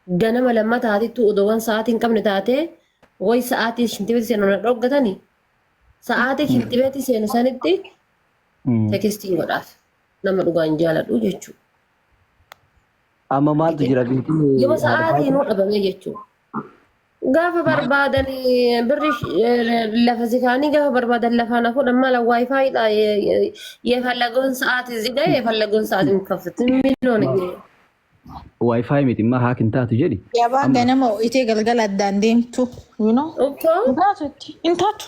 ganama lamma taatitu odoowwan sa'aatiin qabne taatee way sa'aatii shintibeeti seenu na dhoggatanii sa'aatii shintibeeti seenu sanitti tekstiin godhaaf nama dhugaan jaaladhu jechuudha. Amma maaltu jira beekuu? Yoo sa'aatiin nu dhabame jechuudha. Gaafa barbaadan birri lafa zikaanii gaafa barbaadan lafaan hafuudhaan mala waayifaayiidha የፈለገውን ሰዓት እዚህ ጋር የፈለገውን ሰዓት የሚከፍት የሚሆን ዋይፋይ miti immoo haakin taatu jedhi. Yabaa ganama itee galgala addaan deemtu intaatu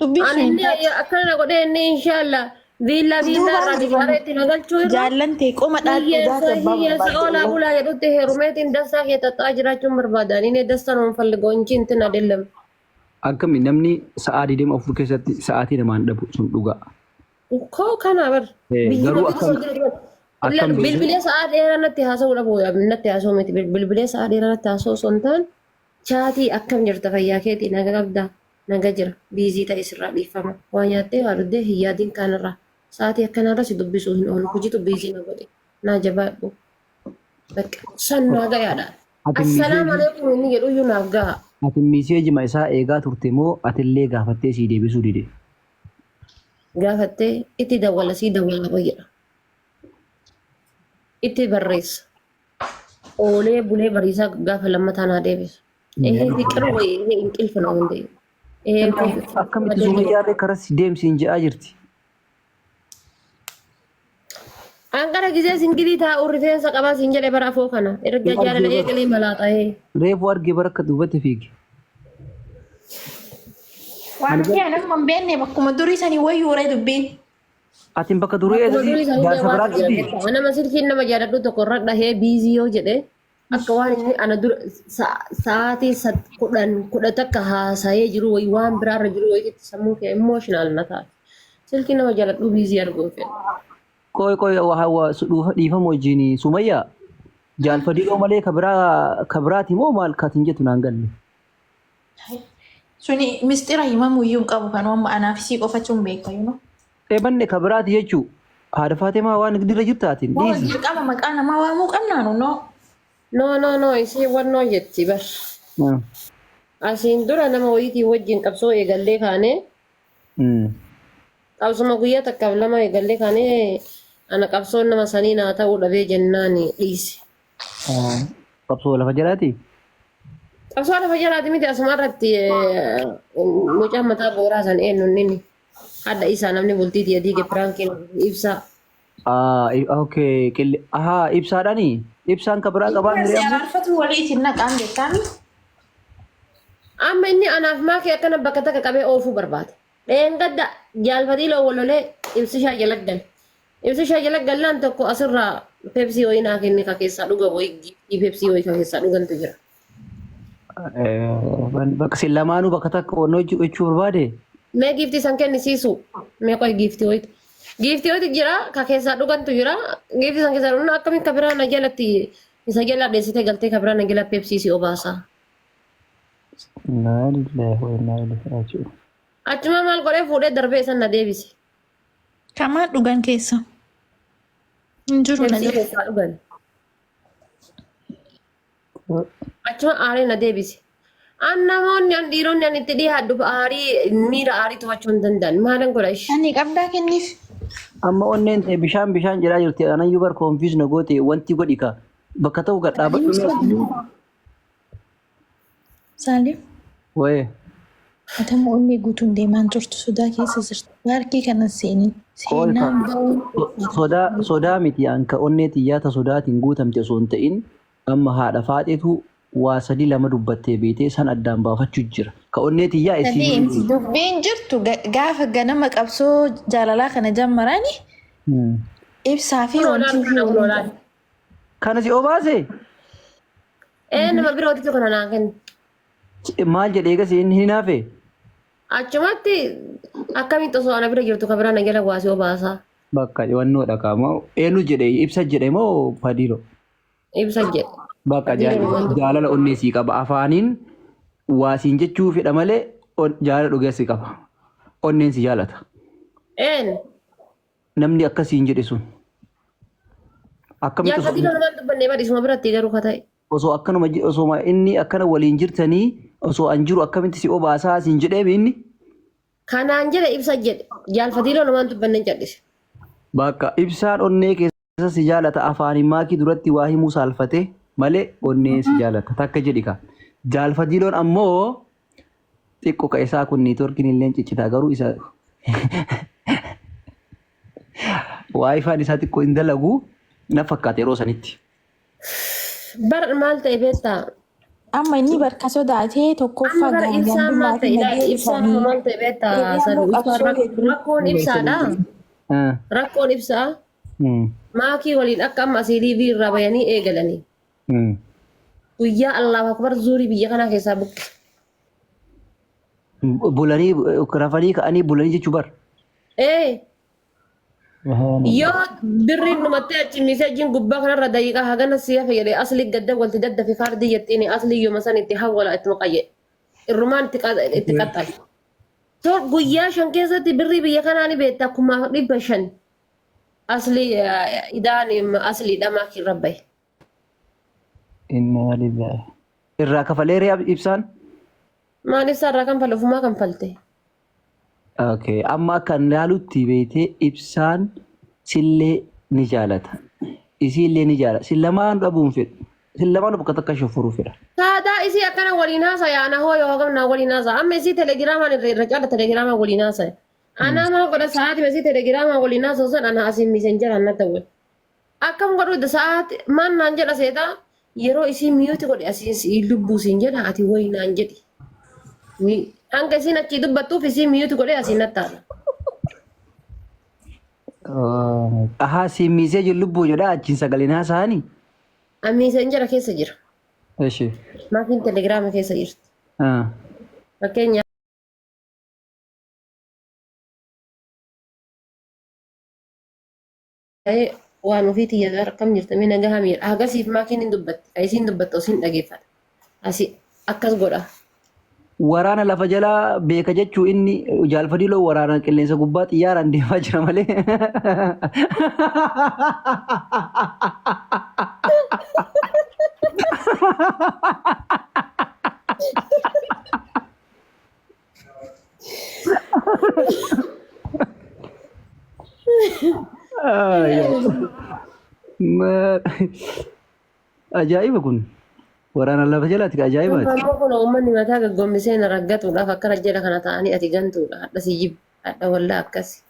dubbii ani akkana godhee inni inshallah viilla irraa dibareetti nagalchuu irra jaallantee qoma hiyyeessa oolaa bulaa jedhutti heerumeetiin dastaa kee xaxxaa jiraachuun barbaadan inni dastaa nuun falligoo inchi intin adeellamu. Akkami namni sa'aa 24 keessatti sa'aatii namaan dhabu sun dhugaa. Koo kana bar garuu akkam bilbilee sa'aa dheeraa natti haasa'uu dhabu natti haasa'uu miti bilbilee sa'aa dheeraa natti haasa'uu osoo hin taane chaatii akkam jirta fayyaa keetii naga qabdaa naga jira biizii ta'e sirraa dhiifama waa nyaattee waa dhuddee hiyyaadiin kaanirraa sa'aatii akkanarra si dubbisuu hin oolu hojiitu biizii na godhe naa jabaadhu san naa gayaadha assalaamu alaikum inni jedhu iyyuu naaf gaha. Ati miseejima isaa eegaa turte moo atillee gaafattee sii deebisuu dide? Gaafattee itti dawwala sii dawwala fayyada. Itti barreessa. Oolee bulee bariisaa gaafa lammataa naa deebisa. Fiqir wayii inqilfa na hundee. Akkamitti suuma ijaarree karas deemsiin je'aa jirti? Angara gisee singilii taa'u rifeensa qabaa siin jedhe bara afoo kana. Erga jaalala eegalee malaa ta'ee. Reefu argee bara akka duubatti fiigi. waan kee nama hin beekne bakkuma durii sanii wayyuuree dubbiin. Atiin bakka durii jaarsa biraatti nama silkiin nama jaaladhu tokko irra dhahee biizii yoo jedhe akka waan inni ana dura sa'aatii 10 takka haasa'ee jiru wayii waan biraarra jiru wayiitti sammuu kee emotional na taate. Silkiin nama jaaladhu biizii arguu fedha. Koy dhiifama wajjin Sumayyaa jaalfadhiidhoo malee kabiraati moo maal kaatiin jettu naan galle. Suni mistira himamu iyyuu qabu kan amma anaaf isii qofachuun beekamu. Eebanne kabiraati jechuu haadha Faatemaa waan dirra jirtaatiin dhiisi. Qaba maqaa namaa waamuu qabnaanu No isii wannoo jetti bar. Asiin dura nama wayiitii wajjin qabsoo eegallee kaanee. Qabsuma guyyaa takkaaf lama eegallee kaanee ana qabsoon nama sanii naa ta'uu dhabee jennaan dhiise. Qabsoo lafa jalaati? Qabsoo lafa jalaati miti asuma irratti mucaan mataa booraa san eenyu inni hadda isaa namni bultiitii adii gepiraankiin ibsaa. Okay ibsaadhaani? Ibsaan kabiraa qabaan hiriyamu? Siyaarfatu waliitiin naqaan beekaami? Amma inni anaaf maakii akkana bakka takka qabee oofuu barbaade. Dheengadda jaalfatii loowwalolee ibsishaa jalaggan. Ibsishaa jalaggallaan tokko asirraa peepsii wayii naa kenni ka keessaa dhuga wayii peepsii wayii ka keessaa dhugantu jira. Bakka sin lamaanuu bakka takka onnoo jechuu barbaade? Mee giiftii san kennisiisu? Mee qoy giiftii wayiiti. Giiftii wayiiti jira ka keessaa dhugantu jira. Giiftii san keessaa dhugan akkamiin ka biraa na jalatti isa jala dheessitee galtee ka biraa na jala peepsii si obaasaa. Achuma maal godhee fuudhee darbee san na deebise. Kamaa dhugan keessa? Hin jiru na Peepsii keessaa dhugan. Achuma aarii na deebise. Namoonni dhiironni ani itti dhiyaadhu aarii miira aarii to'achuu hin danda'an. Maalan godha ishee? Ani qabdaa kenniif. Amma onneen ta'e bishaan jedhaa jirti. Anayyuu bar koonfiis na goote wanti godhi ka bakka ta'u gad dhaabadhu. Saalim. Wayee. Atama onnee guutuun deemaan turtu sodaa keessa jirtu. Baarkii kana seenaan sodaa miti anka onnee xiyyaata sodaatiin guutamte osoo hin ta'in amma haadha Faaxeetu waa 2 dubbattee beetee san addaan baafachuu jira. Ka onnee xiyyaa isiin dubbiin jirtu gaafa ganama qabsoo jaalalaa kana jammarani ibsaa fi wanti kana si obaase? Nama birooti tokko nanaa kenna. Maal jedhee egaa inni hin hafe? Achumatti akkamitti osoo ana bira jirtu ka biraa na jala waasii obaasaa. Bakka wannoo dhaqaamoo eenyu jedhee ibsa jedhee moo Fadiilo? Ibsa jedhe. Bakka jaalala onnee sii qaba afaaniin waasiin jechuu fedha malee jaalala dhugeessi qaba. Onneen si jaalata. Namni akkasiin jedhe sun. Jaallattii nama dubbanne badhiisuma biratti garuu ka ta'e. osoo akkanuma osoo inni akkana waliin jirtanii osoo an jiru akkamitti si obaasaa siin jedhee inni Kanaan jedhe ibsa jedhe jaalfatiiloo namaan dubbanne jedhise. bakka ibsaan onnee keessa si jaalata afaanii maakii duratti waa himuu saalfatee malee onnee si jaalata takka jedhi ka jaalfatiiloon ammoo xiqqoo ka isaa kun niitoorkiin illee ciccitaa garuu isa waayifaan isaa xiqqoo hin dalagu na fakkaate yeroo sanitti. Bar maal ta'e beektaa? Amma inni barka sodaatee tokkoffaa Amma bara ibsaan maal ta'e ibsaan maal ta'e beektaa? Rakkoon ibsaadha. Rakkoon ibsaa maakii waliin akka amma asii liivii irraa bayanii eegalanii. Guyyaa Allahu akbar zuurii biyya kanaa keessaa buqqe. Bulanii rafanii ka'anii bulanii jechuu bar. Yoo birriin dhumattee achi miseejiin gubbaa kanarra daqiiqaa hagana siya fayyade asli gadda walti dadda fi kaardii jettiin asli yooma san itti hawwala itti maqayye irrumaan itti qaxxale. So guyyaa 5 keessatti birrii biyya kanaa ni beektaa 500,000 asli idaan asli dhamaa kirra bahe. Inna lillahi. Irraa kafalee re'aa ibsaan? Maaliif sarara kan falu ofumaa kan falte? Okay, amma kan laalutti beekte ibsaan sillee ni jaalata. Isiillee ni jaalata. Sillamaan dhabuun fedhu. Sillamaan bakka takka shofuruu fedha. Taadaa isii akkana waliin haasa'e ana hoo yoo gamnaa waliin haasa'e amma isii telegiraamaan irra caala telegiraamaan waliin haasa'e. Ana maa godha sa'aatii isii telegiraamaan waliin haasa'u san ana asiin misenjara na ta'u. Akkam godhu sa'aatii maan naan jedha seetaa yeroo isii miyuuti godhe asiin lubbuu siin jedha ati wayi naan jedhi. Hanga isin achi dubbattuuf isin miyuutu godhee asiin nattaala. Ahaa siin miisee jiru lubbuu jedhaa achiin sagaleen haasa'anii? Amiiseen jara keessa jira. Eshi. Maatiin telegiraama keessa jirti. Fakkeenyaaf. Waan ofiitii yaada akkam jirta mee nagaa hamiidha. Agasiif maakiin hin dubbatti. Isiin dubbattu osin dhageeffata. Asi akkas godha. Waraana lafa jalaa beeka jechuu inni jaalfadiiloo waraana qilleensa gubbaa xiyyaaraan deemaa jira malee. Ajaa'iba kun. Waraana lafa jalaatti ajaa'ibaati. Ammoo kun uummanni mataa gaggoomisee na raggatuudhaaf akkana jedha kana ta'anii ati gantuudha. Hadha si jibba. Hadha wallaa akkasi.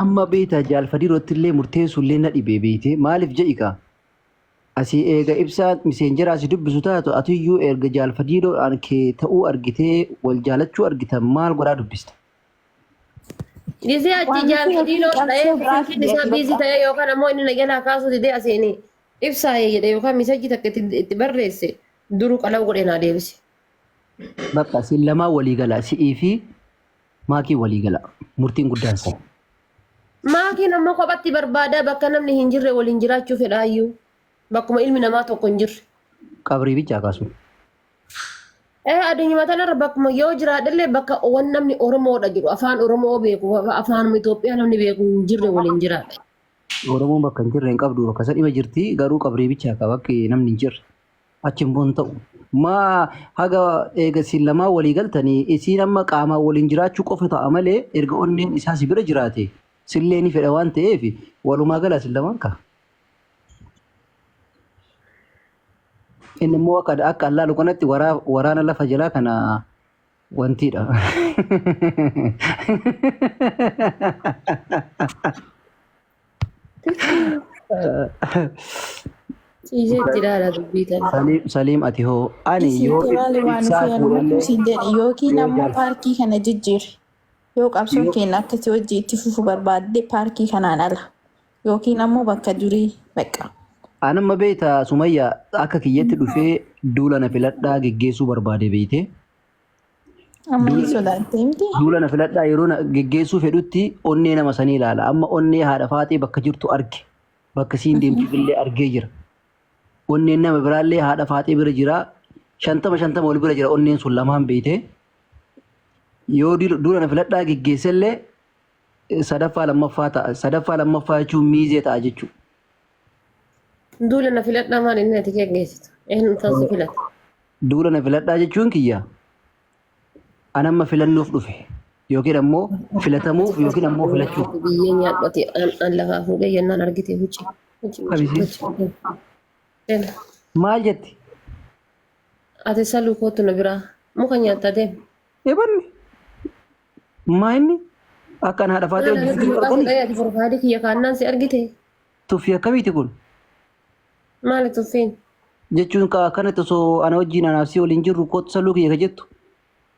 Amma beektaa jaalfadiirootti illee murteessuu illee na dhibee beekte maaliif jedhikaa? Asii eega ibsaa miseenjera asii dubbisu taatu atiyyuu erga jaalfadiiroodhaan kee ta'uu argitee wal jaalachuu argitan maal godhaa dubbista? Gisee achi jaalfadiiroo dha'ee fiikin isaa biizii ta'ee yookaan ammoo inni na jalaa kaasuu didee aseenii. Ibsaa jedhe yookaan miseejii takka itti barreesse duruu qalama godhee naa deebise. Bakka siin lamaa walii gala si'ii fi maakii walii gala murtiin guddaan sana. Maakiin ammoo kophatti barbaada bakka namni hin jirre waliin jiraachuu fedhaayyuu bakkuma ilmi namaa tokko hin jirre. Qabrii bichaa kaasuun. Addunyaa tanarra bakkuma yoo jiraadhallee bakka waan namni Oromoodha jedhu afaan Oromoo beeku afaan Itoophiyaa namni beeku hin jirre waliin jiraadha. Oromoon bakka hin jirre hin qabdu bakka isa dhima jirti garuu qabrii bichaa qaba bakki namni hin jirre achi hin ta'u. Maa haga eega siin lamaa walii galtanii isiin amma qaamaan waliin jiraachuu qofa ta'a malee erga onneen isaa si bira jiraate sillee ni fedha waan ta'eef walumaa gala siin lamaan ka'a. Inni immoo akka allaalu kanatti waraana lafa jalaa kana wantiidha. Saliim ati hoo ani yoo yookiin ammoo paarkii kana jijjiirre yoo qabsoon keenya akkasii hojii itti fufuu barbaadde paarkii kanaan ala yookiin ammoo bakka durii baqa. Anamma beektaa Sumayyaa akka kiyyatti dhufee duula na filadhaa geggeessuu barbaade beekte. Amma ni sodaattee miti. Duula na filadhaa yeroo geggeessuu fedhutti onnee nama sanii ilaala. Amma onnee haadha faatee bakka jirtu arge. Bakka siin deemtuuf illee argee jira. Onneen nama biraallee haadha faatee bira jira. 50 wal bira jira onneen sun lamaan beekte. Yoo duula na filadhaa geggeessellee sadaffaa lammaffaa ta'a. Sadaffaa lammaffaa jechuun miizee ta'a jechuudha. Duula na filadhaa maal inni ati geggeessitu? Eenyu taasisa filata? Duula na filadhaa jechuun kiyya. Anamma filannoof dhufe. Yookiin ammoo filatamuuf yookiin ammoo filachuuf. Biyyee nyaadhate an lafaa fuudhee yennaan argite hucci. Maal jetti? Ati saluu kootu na biraa muka nyaattaa deemu. Eebanni. Maa inni? Akkan haadha faatee hojjetu argani. Ati forfaadii kiyya kaannaan si argite. Tuffii akkamiiti kun? Maali tuffiin? Jechuun akkanatti osoo ana wajjin anaaf si waliin jirru kootu saluu kiyya ka jettu.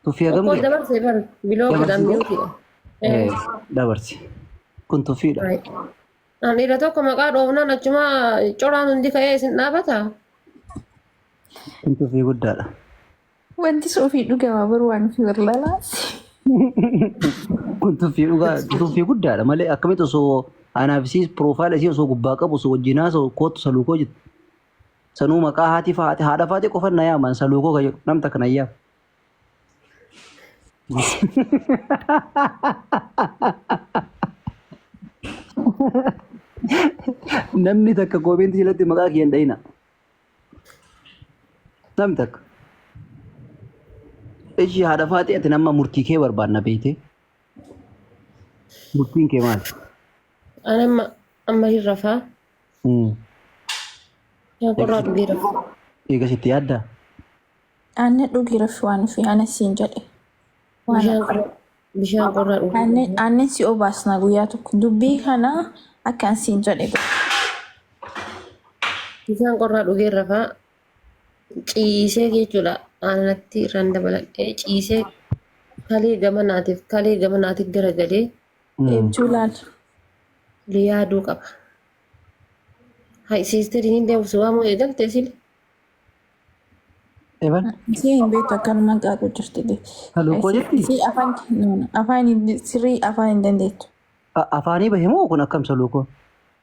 Tuffii Tokko akkamii? dabarsee bar biloo godhan mi'uutidha. Dabarsi. Kun tuffiidha. An dhiira tokko maqaa dhoofnaan achuma coraan hundi ka'ee isin dhaabata. Kun tuffii guddaadha. Wanti soofii dhugamaa baruu waan fi warlalaas. Kun tuffii guddaadha malee akkamitti osoo anaaf si piroofaayila isii osoo gubbaa qabu osoo wajjinaa osoo kootu saluu koo jettu. Sanuu maqaa haadha faatee qofa na yaaman saluu koo ka jedhu namta kana yaam. Namni takka koomeentii jalatti maqaa kiyyan dhayina. Namni takka. Ishii haadha faatee ati nama murtii kee barbaadna beeyte. Murtiin kee maali? An amma hin rafaa. Yaa qorraa dhugee rafu. Eega sitti yaaddaa? Aannan dhugee rafu waan fi ana siin jedhe. Bishaan qorraa dhugee. Aannan si obaasna guyyaa tokko dubbii kana akkaan siin jedhe. Bishaan qorraa dhugee rafaa. Ciisee jechuudha. Aanatti irraan dabaladhee ciisee kalee gamanaatiif garagalee Eebjuu laal. yaaduu qaba. Hai siisteriin hin deebisu waamuu eegalte sile. Eban? Si hin beektu akkanuma qaaquu jirti. Saluu koo jetti? Si afaan sirrii afaan hin dandeettu. Afaanii bahemoo kun akkam saluu koo?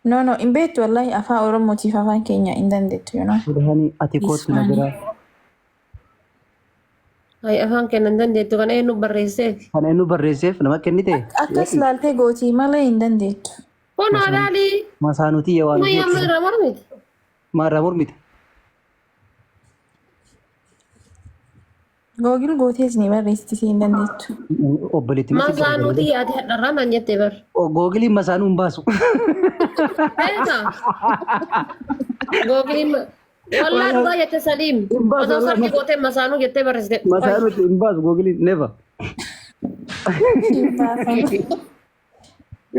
No, hin beektu wallahi afaan Oromootiif afaan keenya hin dandeettu. Sudahanii ati kootu na biraa. Hai afaan kennan dandeettu kana eenyu barreesseef. Kana eenyu barreesseef nama kennite? Akkas laaltee gootii malee hin dandeettu. Kun adaalii. Masaanutii yaa waan Mayyaa maarraa mormiti. maarraa mormite. Googil gootees ni barreessiti si hin dandeettu. Obboleetti Masaanutii yaati hadharraa naan jettee bar. Googiliin masaanuu hin baasu. Beeka. Googiliin wallaan dhugaa jette Saliim. Otoo sarki gootee masaanuu jettee barreessite. Masaanutii hin baasu googiliin never.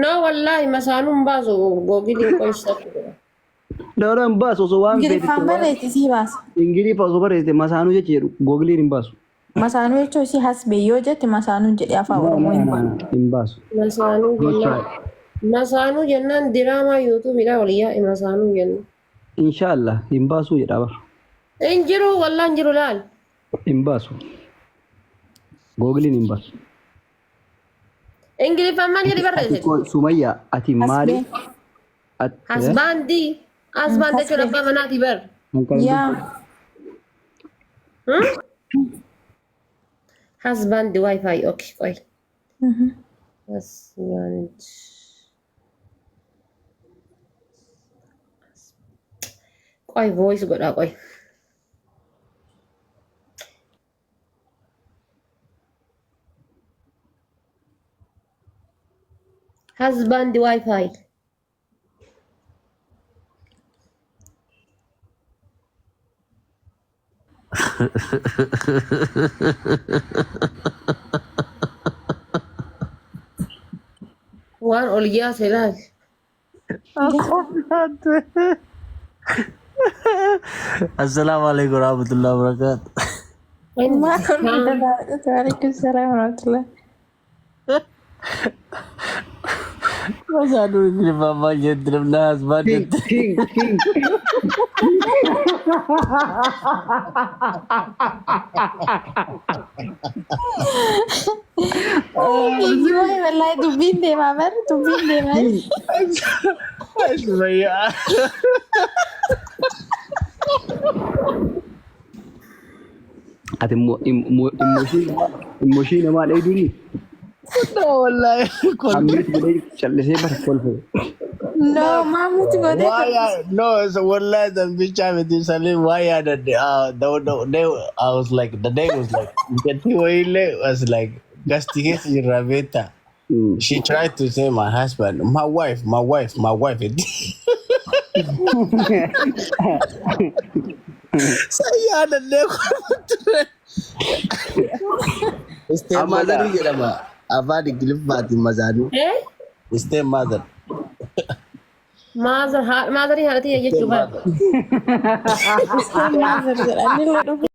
No wallahi masaanuu hin baasu googiliin qoyisatu. Dawra hin baasu osoo waan Ingiliffaan barreessi si baasa. Ingiliffa osoo barreessite masaanuu jecha jedhu googiliin hin baasu. Masaanuu jechuun si hasbee yoo jette masaanuu jedhee afaan Oromoo hin baanu. Hin baasu. Masaanuu jennaan. Masaanuu jennaan diraamaa yuutuubiidha waliyyaa masaanuu jennu. Inshaallah hin baasuu jedha bar. Hin jiru wallaan hin jiru laal. Hin baasu. Googiliin hin baasu. Ingiliffaan maal jedhi barreessite? Sumayyaa ati maali? Hasbaandii. Hasbaandii jechuun abbaa manaati bar. Yaa Husband wifi okay ቆይ husband ቆይ voice ጎዳ ቆይ husband wifi One olya selag. Assalamualaikum warahmatullahi wabarakatuh. Waalaikumsalam warahmatullahi. Mas aduh ini mama jentrem nas banget. King. Gimana wallahi dubbiin deemaa bar dubbiin deemaa. Saya. Ati emoshii namaa dheeduu ni? Wallahi. Ammeet godhee callisee bara kolfee. No, maamuuti godhee No, so wallahi the bitch with this Salim, why I the day I was like the day was like getting was like castigate Raveta. She tried to say my husband, my wife. Saya ada day. Step mother je ma. Apa di clip Fatima Mazadu. Eh? Step mother. Maazar maazari haati jechuudha. maazer jedhanii